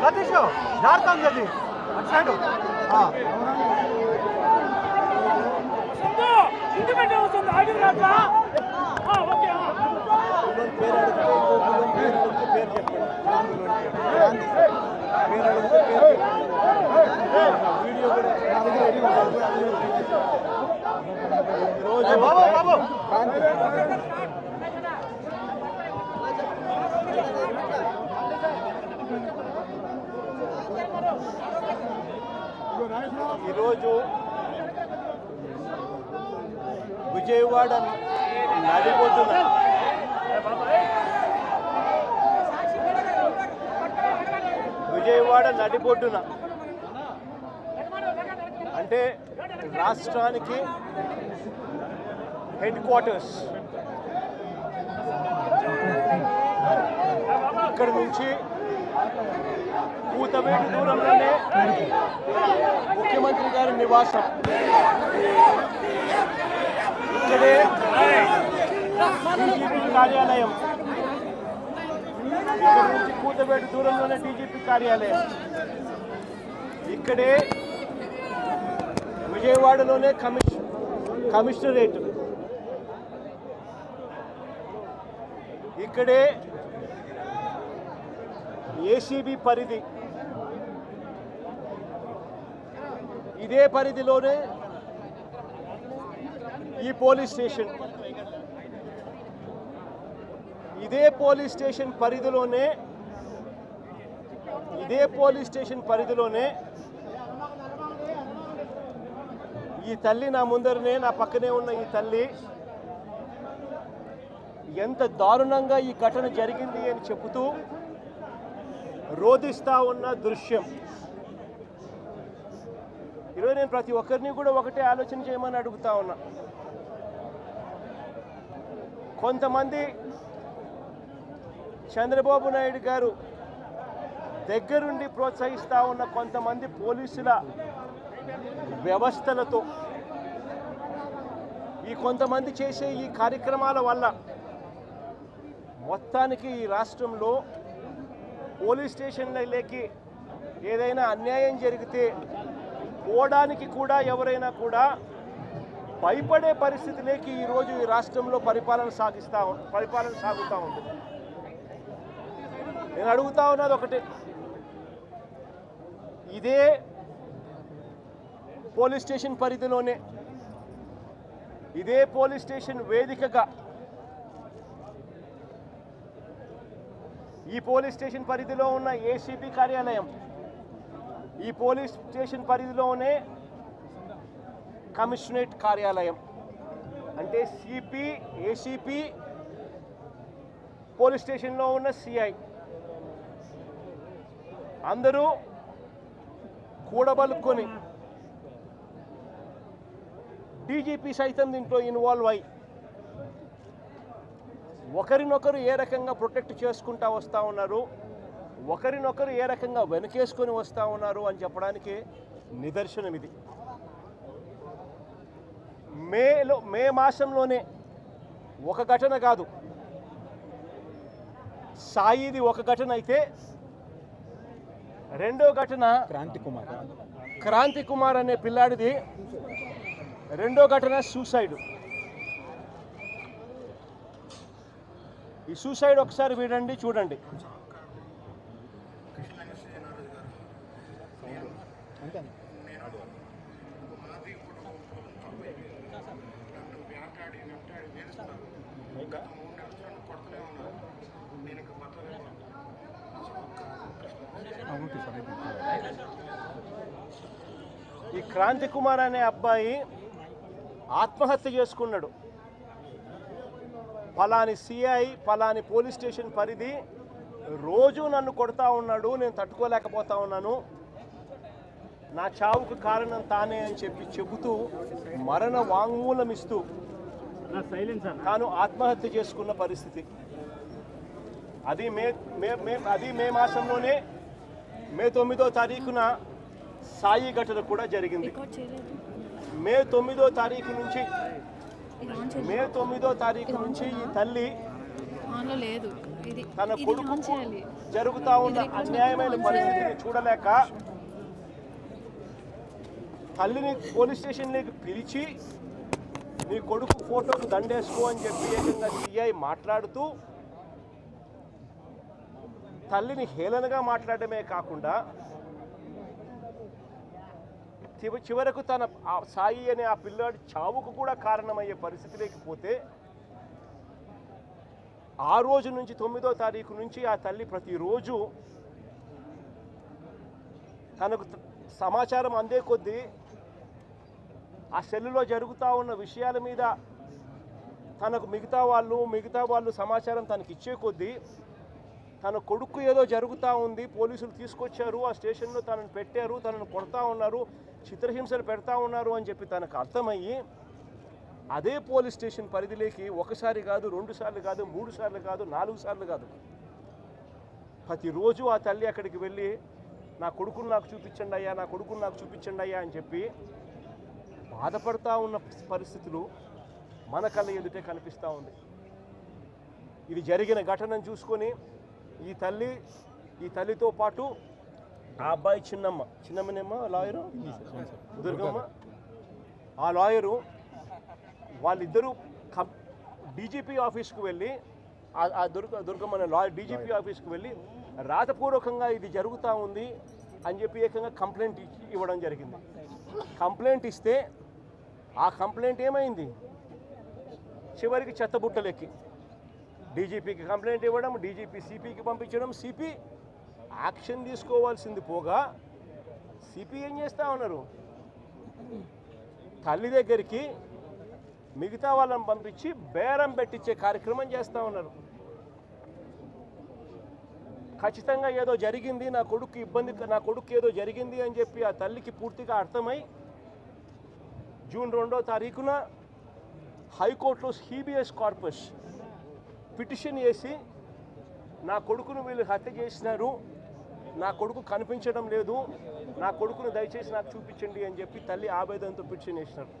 సతీష్ జాగ్రత్త అది అటు సైడ్ వీడియో కూడా ఈరోజు విజయవాడ నడిబొడ్డున అంటే రాష్ట్రానికి హెడ్ క్వార్టర్స్ ఇక్కడ నుంచి కూతవేటు దూరంలోనే ముఖ్యమంత్రి గారి నివాసం, ఇక్కడే డీజీపీ కార్యాలయం, ఇక్కడ నుంచి కూతవేటు దూరంలోనే డీజీపీ కార్యాలయం, ఇక్కడే విజయవాడలోనే కమిషనరేట్, ఇక్కడే ఏసీబీ పరిధి, ఇదే పరిధిలోనే ఈ పోలీస్ స్టేషన్, ఇదే పోలీస్ స్టేషన్ పరిధిలోనే ఈ తల్లి నా ముందరనే, నా పక్కనే ఉన్న ఈ తల్లి ఎంత దారుణంగా ఈ ఘటన జరిగింది అని చెబుతూ రోధిస్తా ఉన్న దృశ్యం. ఈరోజు నేను ప్రతి ఒక్కరిని కూడా ఒకటే ఆలోచన చేయమని అడుగుతా ఉన్నా. కొంతమంది చంద్రబాబు నాయుడు గారు దగ్గరుండి ప్రోత్సహిస్తూ ఉన్న కొంతమంది పోలీసుల వ్యవస్థలతో, ఈ కొంతమంది చేసే ఈ కార్యక్రమాల వల్ల మొత్తానికి ఈ రాష్ట్రంలో పోలీస్ స్టేషన్లకి ఏదైనా అన్యాయం జరిగితే పోవడానికి కూడా ఎవరైనా కూడా భయపడే పరిస్థితిలోకి ఈరోజు ఈ రాష్ట్రంలో పరిపాలన సాగుతూ ఉంటుంది. నేను అడుగుతా ఉన్నది ఒకటే, ఇదే పోలీస్ స్టేషన్ పరిధిలోనే, ఇదే పోలీస్ స్టేషన్ వేదికగా, ఈ పోలీస్ స్టేషన్ పరిధిలో ఉన్న ఏసీపీ కార్యాలయం, ఈ పోలీస్ స్టేషన్ పరిధిలోనే కమిషనరేట్ కార్యాలయం, అంటే సిపి, ఏసీపీ, పోలీస్ స్టేషన్లో ఉన్న సిఐ అందరూ కూడబలుక్కొని, డీజీపీ సైతం దీంట్లో ఇన్వాల్వ్ అయ్యి ఒకరినొకరు ఏ రకంగా ప్రొటెక్ట్ చేసుకుంటూ వస్తూ ఉన్నారు, ఒకరినొకరు ఏ రకంగా వెనకేసుకొని వస్తూ ఉన్నారు అని చెప్పడానికి నిదర్శనం ఇది. మే మాసంలోనే ఒక ఘటన కాదు, సాయిది ఒక ఘటన అయితే, రెండో ఘటన క్రాంతి కుమార్ అనే పిల్లాడిది, రెండో ఘటన సూసైడ్. ఈ సూసైడ్ ఒకసారి వినండి, చూడండి. ఈ క్రాంతి కుమార్ అనే అబ్బాయి ఆత్మహత్య చేసుకున్నాడు. పలాని సిఐ, పలాని పోలీస్ స్టేషన్ పరిధి రోజు నన్ను కొడతా ఉన్నాడు, నేను తట్టుకోలేకపోతా ఉన్నాను, నా చావుకు కారణం తానే అని చెబుతూ మరణ వాంగ్మూలం ఇస్తూ తాను ఆత్మహత్య చేసుకున్న పరిస్థితి. అది మే మాసంలోనే మే 9వ తారీఖున సాయి ఘటన కూడా జరిగింది. మే 9వ తారీఖు నుంచి ఈ తల్లి తన కొడుకు జరుగుతా ఉన్న అన్యాయమైన పరిస్థితిని చూడలేక తల్లిని పోలీస్ స్టేషన్లోకి పిలిచి నీ కొడుకు ఫోటోకు దండేసుకో అని చెప్పి ఏకంగా సిఐ మాట్లాడుతూ తల్లిని హేళనగా మాట్లాడమే కాకుండా చివరకు తన సాయి అనే ఆ పిల్లాడి చావుకు కూడా కారణమయ్యే పరిస్థితి లేకపోతే ఆ రోజు నుంచి 9వ తారీఖు నుంచి ఆ తల్లి ప్రతిరోజు తనకు సమాచారం అందే కొద్దీ ఆ సెల్లులో జరుగుతూ ఉన్న విషయాల మీద తనకు మిగతా వాళ్ళు సమాచారం తనకి ఇచ్చే కొద్దీ తన కొడుకు ఏదో జరుగుతూ ఉంది, పోలీసులు తీసుకొచ్చారు, ఆ స్టేషన్లో తనను పెట్టారు, తనను కొడతా ఉన్నారు, చిత్రహింసలు పెడతా ఉన్నారు అని చెప్పి తనకు అర్థమయ్యి అదే పోలీస్ స్టేషన్ పరిధిలోకి ఒకసారి కాదు, 2 సార్లు కాదు, 3 సార్లు కాదు, 4 సార్లు కాదు, ప్రతిరోజు ఆ తల్లి అక్కడికి వెళ్ళి నా కొడుకును నాకు చూపించండి అయ్యా, నా కొడుకును నాకు చూపించండి అయ్యా అని చెప్పి బాధపడతా ఉన్న పరిస్థితులు మన కళ్ళ ఎదుటే కనిపిస్తూ ఉంది. ఇది జరిగిన ఘటనను చూసుకొని ఈ తల్లితో పాటు ఆ అబ్బాయి చిన్నమ్మనేమో లాయరు దుర్గమ్మ, ఆ లాయరు వాళ్ళిద్దరూ డీజీపీ ఆఫీస్కు వెళ్ళి ఆ దుర్గమ్మ లాయర్ డీజీపీ ఆఫీస్కు వెళ్ళి రాతపూర్వకంగా ఇది జరుగుతూ ఉంది అని చెప్పి ఏకంగా కంప్లైంట్ ఇవ్వడం జరిగింది. కంప్లైంట్ ఇస్తే ఆ కంప్లైంట్ ఏమైంది, చివరికి చెత్తబుట్టలెక్కి డీజీపీకి కంప్లైంట్ ఇవ్వడం, డీజీపీ సిపికి పంపించడం, సిపి యాక్షన్ తీసుకోవాల్సింది పోగా సిపి ఏం చేస్తూ ఉన్నారు, తల్లి దగ్గరికి మిగతా వాళ్ళని పంపించి బేరం పెట్టించే కార్యక్రమం చేస్తూ ఉన్నారు. ఖచ్చితంగా ఏదో జరిగింది, నా కొడుకు ఏదో జరిగింది అని చెప్పి ఆ తల్లికి పూర్తిగా అర్థమై జూన్ 2వ తారీఖున హైకోర్టులో హీబియస్ కార్పస్ పిటిషన్ వేసి నా కొడుకును వీళ్ళు హత్య చేసినారు, నా కొడుకు కనిపించడం లేదు, నా కొడుకును దయచేసి నాకు చూపించండి అని చెప్పి తల్లి ఆవేదనతో పిటిషన్ వేసినారు.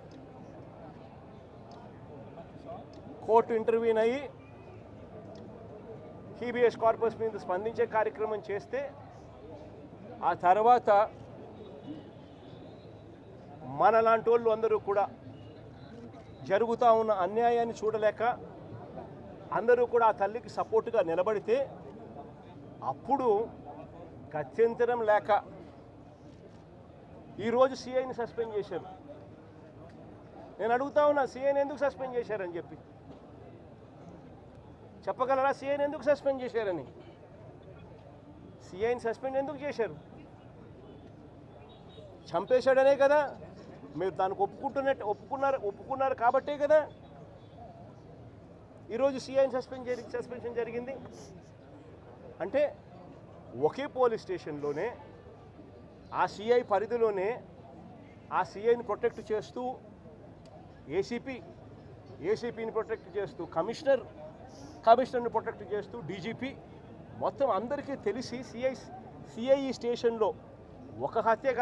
కోర్టు ఇంటర్వ్యూన్ అయ్యి హీబియస్ కార్పస్ మీద స్పందించే కార్యక్రమం చేస్తే ఆ తర్వాత మనలాంటి వాళ్ళు అందరూ కూడా జరుగుతూ ఉన్న అన్యాయాన్ని చూడలేక అందరూ కూడా ఆ తల్లికి సపోర్టుగా నిలబడితే అప్పుడు గత్యంతరం లేక ఈరోజు సిఐని సస్పెండ్ చేశారు. నేను అడుగుతా ఉన్నా, సిఐని ఎందుకు సస్పెండ్ చేశారని చెప్పి చెప్పగలరా? సిఐని ఎందుకు సస్పెండ్ చేశారని? సిఐని సస్పెండ్ ఎందుకు చేశారు? చంపేశాడనే కదా, మీరు దానికి ఒప్పుకున్నారు కాబట్టే కదా ఈరోజు సిఐని సస్పెన్షన్ జరిగింది. అంటే ఒకే పోలీస్ స్టేషన్లోనే ఆ సిఐ పరిధిలోనే ఆ సిఐని ప్రొటెక్ట్ చేస్తూ ఏసీపీని ప్రొటెక్ట్ చేస్తూ కమిషనర్ని ప్రొటెక్ట్ చేస్తూ డీజీపీ మొత్తం అందరికీ తెలిసి సిఐ స్టేషన్లో ఒక హత్య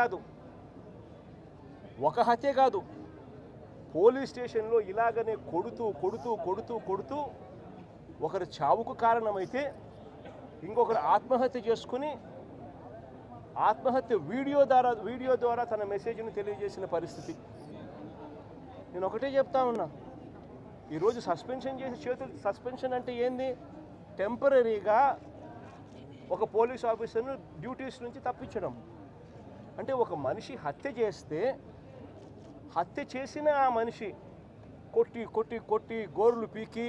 కాదు పోలీస్ స్టేషన్లో ఇలాగనే కొడుతూ ఒకరు చావుకు కారణమైతే ఇంకొకరు ఆత్మహత్య చేసుకుని ఆత్మహత్య వీడియో ద్వారా తన మెసేజ్ని తెలియజేసిన పరిస్థితి. నేను ఒకటే చెప్తా ఉన్నా, ఈరోజు సస్పెన్షన్ అంటే ఏంది? టెంపరీగా ఒక పోలీస్ ఆఫీసర్ను డ్యూటీస్ నుంచి తప్పించడం. అంటే ఒక మనిషి హత్య చేసిన ఆ మనిషి కొట్టి గోరులు పీకి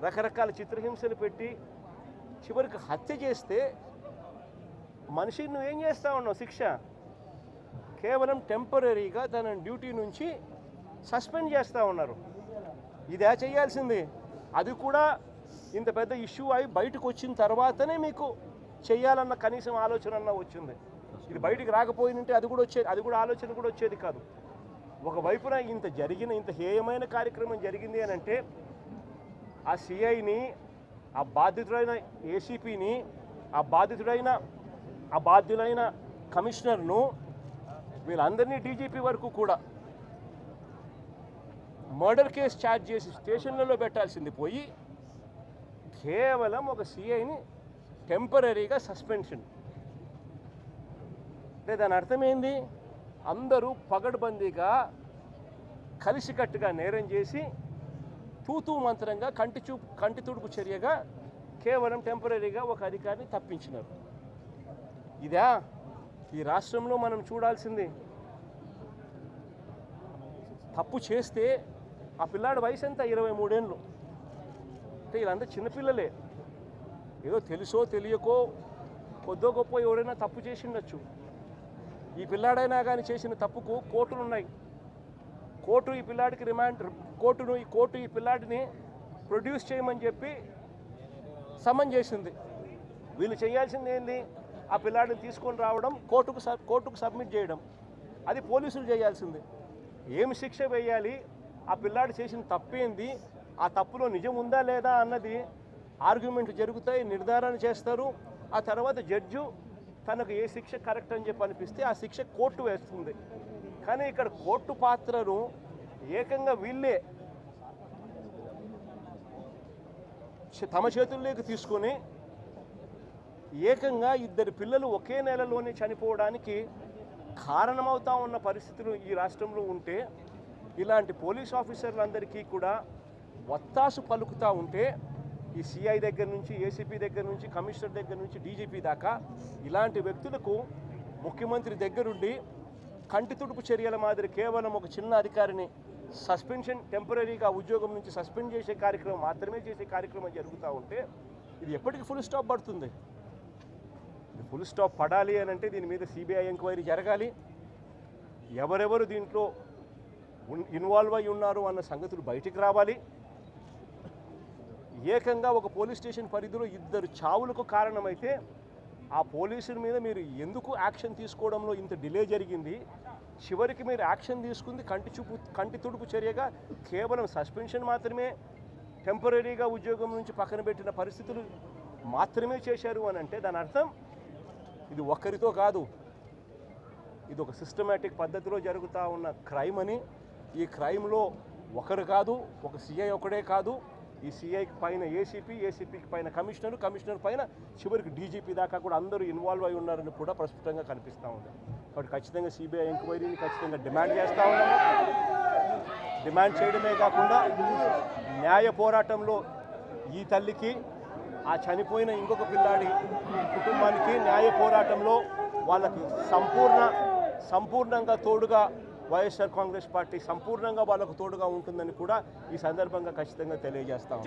రకరకాల చిత్రహింసలు పెట్టి చివరికి హత్య చేస్తే మనిషిని నువ్వేం చేస్తా ఉన్నావు? శిక్ష కేవలం టెంపరీగా తన డ్యూటీ నుంచి సస్పెండ్ చేస్తూ ఉన్నారు. ఇదే చేయాల్సింది. అది కూడా ఇంత పెద్ద ఇష్యూ అయి బయటకు వచ్చిన తర్వాతనే మీకు చేయాలన్న కనీసం ఆలోచన వచ్చింది. ఇది బయటికి రాకపోయినంటే అది కూడా ఆలోచన కూడా వచ్చేది కాదు. ఒకవైపున ఇంత హేయమైన కార్యక్రమం జరిగింది అని అంటే ఆ సిఐని, ఆ బాధితుడైన ఏసీపీని, ఆ బాధ్యులైన కమిషనర్ను, వీళ్ళందరినీ డీజీపీ వరకు కూడా మర్డర్ కేసు ఛార్జ్ చేసి స్టేషన్లలో పెట్టాల్సింది పోయి కేవలం ఒక సిఐని టెంపరీగా సస్పెన్షన్. అంటే దాని అర్థం ఏంది? అందరూ పగడ్బందీగా కలిసికట్టుగా నేరం చేసి తూతూ మంత్రంగా కంటి తుడుపు చర్యగా కేవలం టెంపరీగా ఒక అధికారిని తప్పించినారు. ఇదా ఈ రాష్ట్రంలో మనం చూడాల్సింది? తప్పు చేస్తే ఆ పిల్లాడి వయసు ఎంత? 23 ఏళ్ళు. అంటే వీళ్ళంతా చిన్నపిల్లలే. ఏదో తెలుసో తెలియకో కొద్దో గొప్ప ఎవరైనా తప్పు చేసి ఉండొచ్చు. ఈ పిల్లాడైనా కానీ చేసిన తప్పుకు కోర్టులు ఉన్నాయి. కోర్టు ఈ పిల్లాడికి కోర్టు ఈ పిల్లాడిని ప్రొడ్యూస్ చేయమని చెప్పి సమన్ చేసింది. వీళ్ళు చేయాల్సింది ఏంది? ఆ పిల్లాడిని తీసుకొని రావడం, కోర్టుకు సబ్మిట్ చేయడం. అది పోలీసులు చేయాల్సింది. ఏమి శిక్ష వేయాలి, ఆ పిల్లాడు చేసిన తప్పేంది, ఆ తప్పులో నిజం ఉందా లేదా అన్నది ఆర్గ్యుమెంట్ జరుగుతాయి, నిర్ధారణ చేస్తారు. ఆ తర్వాత జడ్జు తనకు ఏ శిక్ష కరెక్ట్ అని చెప్పి అనిపిస్తే ఆ శిక్ష కోర్టు వేస్తుంది. కానీ ఇక్కడ కోర్టు పాత్రను ఏకంగా వీళ్ళే తమ చేతుల్లోకి తీసుకొని ఏకంగా 2 పిల్లలు ఒకే నెలలోనే చనిపోవడానికి కారణమవుతా ఉన్న పరిస్థితులు ఈ రాష్ట్రంలో ఉంటే, ఇలాంటి పోలీస్ ఆఫీసర్లందరికీ కూడా వత్తాసు పలుకుతూ ఉంటే, ఈ సిఐ దగ్గర నుంచి, ఏసీపీ దగ్గర నుంచి, కమిషనర్ దగ్గర నుంచి, డీజీపీ దాకా ఇలాంటి వ్యక్తులకు ముఖ్యమంత్రి దగ్గరుండి కంటి తుడుపు చర్యల మాదిరి కేవలం ఒక చిన్న అధికారిని సస్పెన్షన్, టెంపరీగా ఉద్యోగం నుంచి సస్పెండ్ చేసే కార్యక్రమం మాత్రమే చేసే కార్యక్రమం జరుగుతూ ఉంటే ఇది ఎప్పటికీ ఫుల్ స్టాప్ పడుతుంది? ఫుల్ స్టాప్ పడాలి అని అంటే దీని మీద సిబిఐ ఎంక్వైరీ జరగాలి. ఎవరెవరు దీంట్లో ఇన్వాల్వ్ అయి ఉన్నారు అన్న సంగతులు బయటికి రావాలి. ఏకంగా ఒక పోలీస్ స్టేషన్ పరిధిలో 2 చావులకు కారణమైతే ఆ పోలీసుల మీద మీరు ఎందుకు యాక్షన్ తీసుకోవడంలో ఇంత డిలే జరిగింది? చివరికి మీరు యాక్షన్ తీసుకుంది కంటి తుడుపు చర్యగా కేవలం సస్పెన్షన్ మాత్రమే, టెంపరీగా ఉద్యోగం నుంచి పక్కన పెట్టిన పరిస్థితులు మాత్రమే చేశారు అని అంటే దాని అర్థం ఇది ఒక్కరితో కాదు, ఇది ఒక సిస్టమేటిక్ పద్ధతిలో జరుగుతూ ఉన్న క్రైమ్ అని. ఈ క్రైమ్లో ఒకరు కాదు, ఒక సిఐ ఒకడే కాదు, ఈ సిఐకి పైన ఏసీపీకి పైన కమిషనర్ పైన చివరికి డీజీపీ దాకా కూడా అందరూ ఇన్వాల్వ్ అయి ఉన్నారని కూడా ప్రస్ఫుటంగా కనిపిస్తూ ఉంది. కాబట్టి ఖచ్చితంగా సిబిఐ ఎంక్వైరీని ఖచ్చితంగా డిమాండ్ చేస్తూ ఉన్నాము. డిమాండ్ చేయడమే కాకుండా న్యాయ పోరాటంలో ఈ తల్లికి, ఆ చనిపోయిన ఇంకొక పిల్లాడి కుటుంబానికి న్యాయ పోరాటంలో వాళ్ళకు సంపూర్ణంగా తోడుగా వైఎస్ఆర్ కాంగ్రెస్ పార్టీ సంపూర్ణంగా వాళ్ళకు తోడుగా ఉంటుందని కూడా ఈ సందర్భంగా ఖచ్చితంగా తెలియజేస్తాం.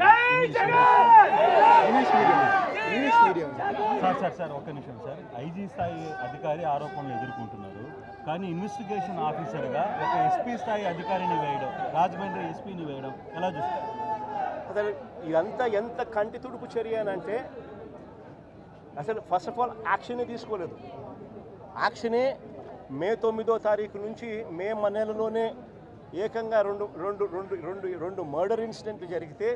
సార్ ఒక్క నిమిషం సార్. ఐజీ స్థాయి అధికారి ఆరోపణలు ఎదుర్కొంటున్నారు, కానీ ఇన్వెస్టిగేషన్ ఆఫీసర్గా ఒక ఎస్పీ స్థాయి అధికారిని వేయడం, రాజమండ్రి ఎస్పీని వేయడం ఎలా చూస్తారు? అసలు ఇదంతా ఎంత కంటి తుడుపు చర్య అని అంటే అసలు ఫస్ట్ ఆఫ్ ఆల్ యాక్షనే తీసుకోలేదు. యాక్షనే మే 9వ తారీఖు నుంచి మే నెలలోనే ఏకంగా రెండు మర్డర్ ఇన్సిడెంట్లు జరిగితే,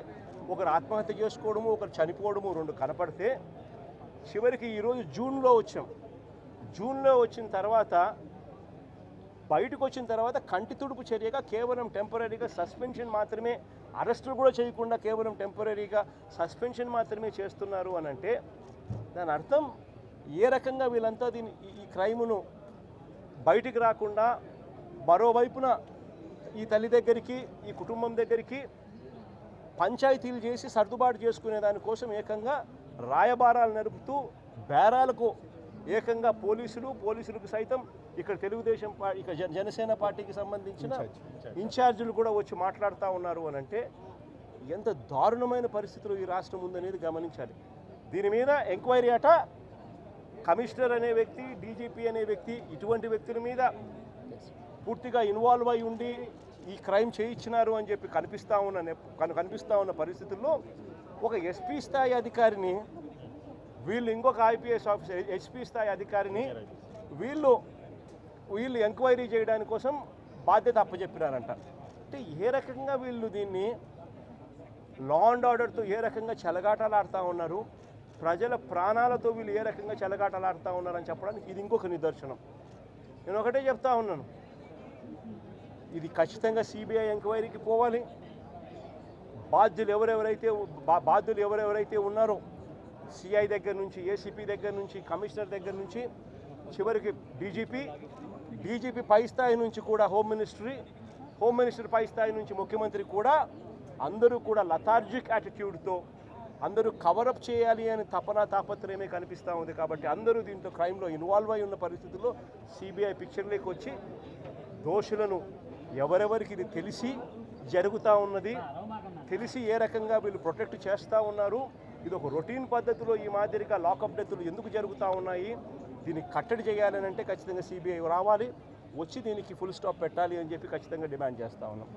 ఒకరు ఆత్మహత్య చేసుకోవడము, ఒకరు చనిపోవడము 2 కనపడితే, చివరికి ఈరోజు జూన్లో వచ్చిన తర్వాత బయటకు వచ్చిన తర్వాత కంటి తుడుపు చర్యగా కేవలం టెంపరీగా సస్పెన్షన్ మాత్రమే, అరెస్టులు కూడా చేయకుండా కేవలం టెంపరీగా సస్పెన్షన్ మాత్రమే చేస్తున్నారు అని అంటే దాని అర్థం ఏ రకంగా వీళ్ళంతా ఈ క్రైమును బయటికి రాకుండా మరోవైపున ఈ తల్లి దగ్గరికి, ఈ కుటుంబం దగ్గరికి పంచాయతీలు చేసి సర్దుబాటు చేసుకునే దానికోసం ఏకంగా రాయబారాలు నడుపుతూ బేరాలకు ఏకంగా పోలీసులకు సైతం ఇక్కడ తెలుగుదేశం ఇక జనసేన పార్టీకి సంబంధించిన ఇన్ఛార్జీలు కూడా వచ్చి మాట్లాడుతూ ఉన్నారు అని అంటే ఎంత దారుణమైన పరిస్థితులు ఈ రాష్ట్రం ఉందనేది గమనించాలి. దీని మీద ఎంక్వైరీ అట కమిషనర్ అనే వ్యక్తి, డీజీపీ అనే వ్యక్తి, ఇటువంటి వ్యక్తుల మీద పూర్తిగా ఇన్వాల్వ్ అయి ఉండి ఈ క్రైమ్ చేయించినారు అని చెప్పి కనిపిస్తూ ఉన్న పరిస్థితుల్లో ఒక ఎస్పీ స్థాయి అధికారిని వీళ్ళు, ఇంకొక ఐపీఎస్ ఆఫీసర్ హెచ్పీ స్థాయి అధికారిని వీళ్ళు ఎంక్వైరీ చేయడానికి కోసం బాధ్యత అప్పచెప్పినారంట. అంటే ఏ రకంగా వీళ్ళు దీన్ని లా అండ్ ఆర్డర్తో ఏ రకంగా చెలగాటలాడుతూ ఉన్నారు, ప్రజల ప్రాణాలతో వీళ్ళు ఏ రకంగా చెలగాటలాడుతూ ఉన్నారని చెప్పడానికి ఇది ఇంకొక నిదర్శనం. నేను ఒకటే చెప్తా ఉన్నాను, ఇది ఖచ్చితంగా సిబిఐ ఎంక్వైరీకి పోవాలి. బాధ్యులు ఎవరెవరైతే ఉన్నారో సిఐ దగ్గర నుంచి, ఏసీపీ దగ్గర నుంచి, కమిషనర్ దగ్గర నుంచి చివరికి డీజీపీ పై స్థాయి నుంచి కూడా హోమ్ మినిస్టర్ పై స్థాయి నుంచి ముఖ్యమంత్రి కూడా అందరూ కూడా లథార్జిక్ యాటిట్యూడ్తో అందరూ కవరప్ చేయాలి అని తాపత్రయమే కనిపిస్తూ ఉంది. కాబట్టి అందరూ దీంట్లో క్రైమ్లో ఇన్వాల్వ్ అయి ఉన్న పరిస్థితుల్లో సిబిఐ పిక్చర్లోకి వచ్చి దోషులను ఎవరెవరికి ఇది తెలిసి జరుగుతూ ఉన్నది, తెలిసి ఏ రకంగా వీళ్ళు ప్రొటెక్ట్ చేస్తూ ఉన్నారు, ఇది ఒక రొటీన్ పద్ధతిలో ఈ మాదిరిగా లాకప్ డెత్తులు ఎందుకు జరుగుతూ ఉన్నాయి, దీన్ని కట్టడి చేయాలని అంటే ఖచ్చితంగా సిబిఐ రావాలి, వచ్చి దీనికి ఫుల్ స్టాప్ పెట్టాలి అని చెప్పి ఖచ్చితంగా డిమాండ్ చేస్తూ ఉన్నాం.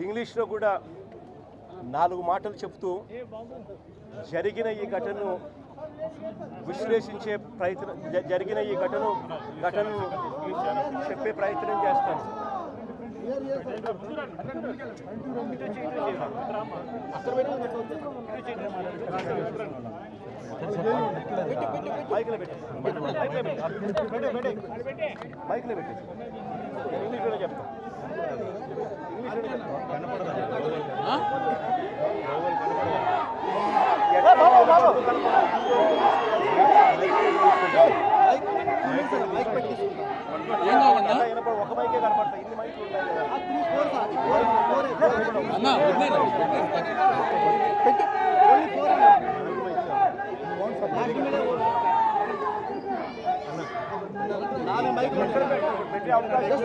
ఇంగ్లీష్లో కూడా 4 మాటలు చెప్తూ జరిగిన ఈ ఘటనను విశ్లేషించే ప్రయత్నం, జరిగిన ఈ ఘటనను చెప్పే ప్రయత్నం చేస్తాను. మైక్లో పెట్టి ఇంగ్లీష్లో చెప్తాను. ఒక మైకే కనపడతాయి, ఇన్ని మైకులు ఉంటాయి పెట్టే అవకాశం.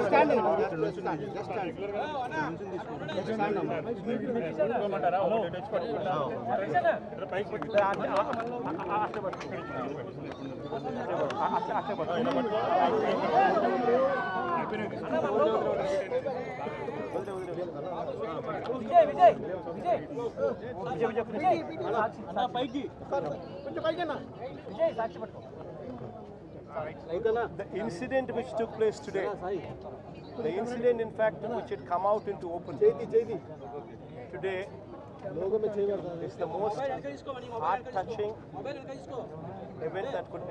The incident which took place today, the incident in fact which had come out into open today is the most heart-touching event that could